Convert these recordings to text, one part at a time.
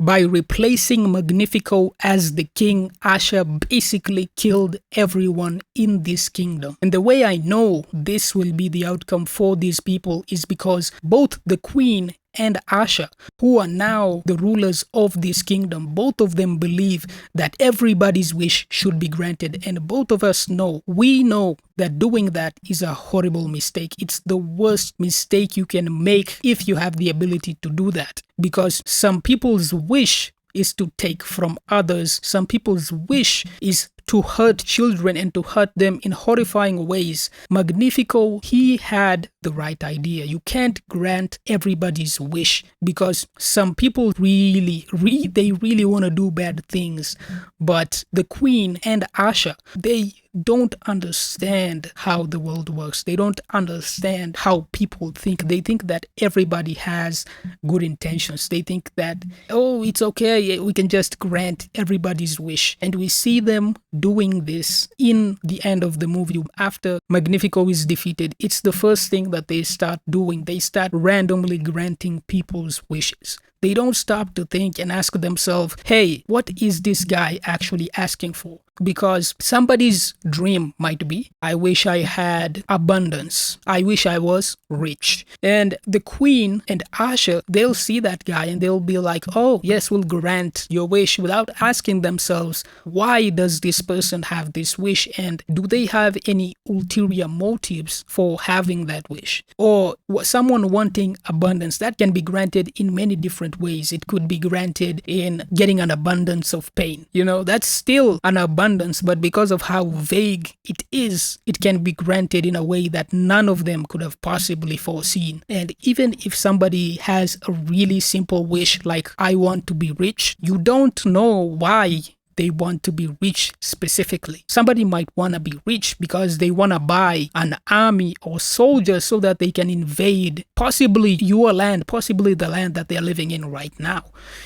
by replacing Magnifico as the king, Asha basically killed everyone in this kingdom. And the way I know this will be the outcome for these people is because both the queen and Asha, who are now the rulers of this kingdom, both of them believe that everybody's wish should be granted. And both of us know, we know that doing that is a horrible mistake. It's the worst mistake you can make if you have the ability to do that. Because some people's wish is to take from others. Some people's wish is to hurt children and to hurt them in horrifying ways. Magnifico, he had the right idea. You can't grant everybody's wish because some people really want to do bad things. But the queen and Asha, they don't understand how the world works. They don't understand how people think. They think that everybody has good intentions. They think that, oh, it's okay, we can just grant everybody's wish. And we see them doing this in the end of the movie. After Magnifico is defeated, it's the first thing that they start doing. They start randomly granting people's wishes. They don't stop to think and ask themselves, hey, what is this guy actually asking for? Because somebody's dream might be, I wish I had abundance. I wish I was rich. And the queen and Asha, they'll see that guy and they'll be like, oh, yes, we'll grant your wish, without asking themselves, why does this person have this wish? And do they have any ulterior motives for having that wish? Or someone wanting abundance, that can be granted in many different ways. It could be granted in getting an abundance of pain. That's still an abundance, but because of how vague it is, it can be granted in a way that none of them could have possibly foreseen. And even if somebody has a really simple wish, like I want to be rich, you don't know why they want to be rich specifically. Somebody might want to be rich because they want to buy an army or soldiers so that they can invade possibly your land, possibly the land that they're living in right now.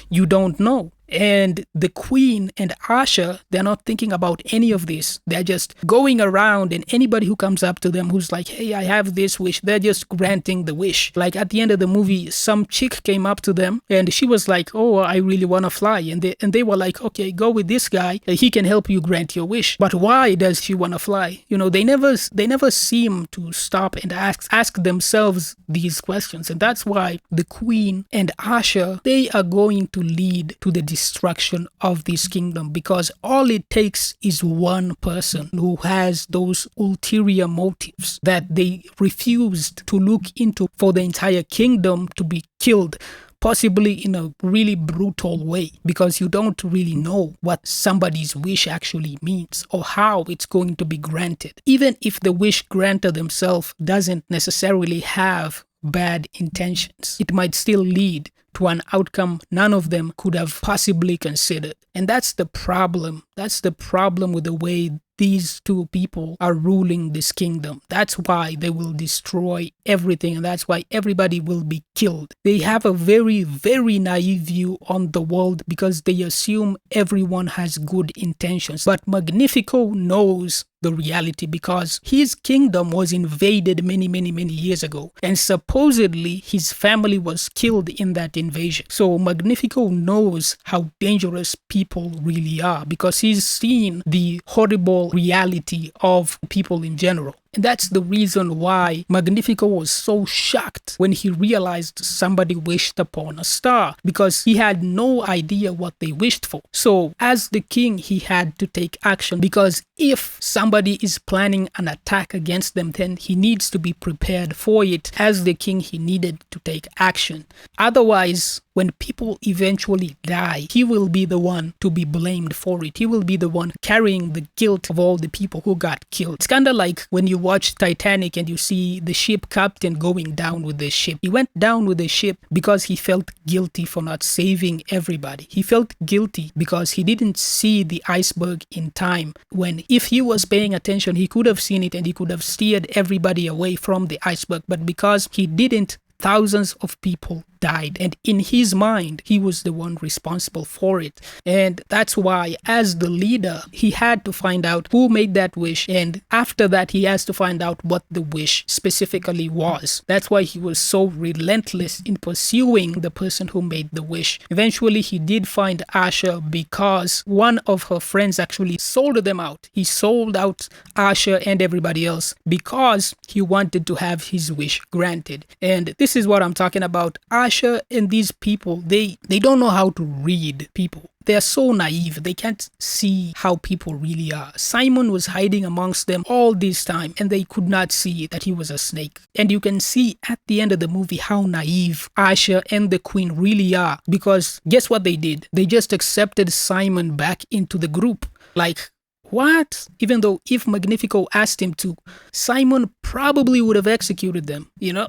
You don't know. And the queen and Asha, they're not thinking about any of this. They're just going around, and anybody who comes up to them who's like, hey, I have this wish, they're just granting the wish. Like at the end of the movie, some chick came up to them and she was like, oh, I really want to fly. And they were like, okay, go with this guy. He can help you grant your wish. But why does she want to fly? They never seem to stop and ask themselves these questions. And that's why the queen and Asha, they are going to lead to the destruction of this kingdom, because all it takes is one person who has those ulterior motives that they refused to look into for the entire kingdom to be killed, possibly in a really brutal way, because you don't really know what somebody's wish actually means or how it's going to be granted. Even if the wish granter themselves doesn't necessarily have bad intentions, it might still lead to an outcome none of them could have possibly considered. And that's the problem. That's the problem with the way these two people are ruling this kingdom. That's why they will destroy everything, and that's why everybody will be killed. They have a very, very naive view on the world because they assume everyone has good intentions. But Magnifico knows the reality because his kingdom was invaded many years ago, and supposedly his family was killed in that invasion. So Magnifico knows how dangerous people really are because he's seen the horrible reality of people in general. And that's the reason why Magnifico was so shocked when he realized somebody wished upon a star, because he had no idea what they wished for. So as the king, he had to take action, because if somebody is planning an attack against them, then he needs to be prepared for it. As the king, he needed to take action. Otherwise, when people eventually die, he will be the one to be blamed for it. He will be the one carrying the guilt of all the people who got killed. It's kind of like when you watch Titanic and you see the ship captain going down with the ship. He went down with the ship because he felt guilty for not saving everybody. He felt guilty because he didn't see the iceberg in time, when if he was paying attention, he could have seen it and he could have steered everybody away from the iceberg. But because he didn't, thousands of people died. And in his mind, he was the one responsible for it. And that's why, as the leader, he had to find out who made that wish. And after that, he has to find out what the wish specifically was. That's why he was so relentless in pursuing the person who made the wish. Eventually, he did find Asha because one of her friends actually sold them out. He sold out Asha and everybody else because he wanted to have his wish granted. And this is what I'm talking about. Asha and these people, they don't know how to read people. They are so naive. They can't see how people really are. Simon was hiding amongst them all this time, and they could not see that he was a snake. And you can see at the end of the movie how naive Asha and the queen really are. Because guess what they did? They just accepted Simon back into the group. Like, what? Even though if Magnifico asked him to, Simon probably would have executed them, you know?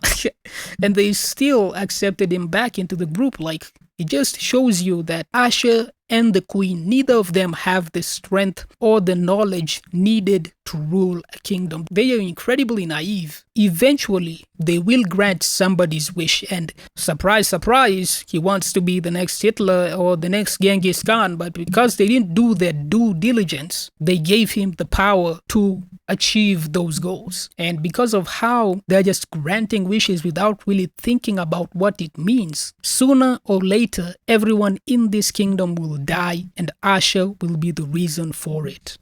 And they still accepted him back into the group. Like, it just shows you that Asha and the queen, neither of them have the strength or the knowledge needed to rule a kingdom. They are incredibly naive. Eventually, they will grant somebody's wish, and surprise, surprise, he wants to be the next Hitler or the next Genghis Khan, but because they didn't do their due diligence, they gave him the power to achieve those goals. And because of how they're just granting wishes without really thinking about what it means, sooner or later, everyone in this kingdom will die, and Asha will be the reason for it.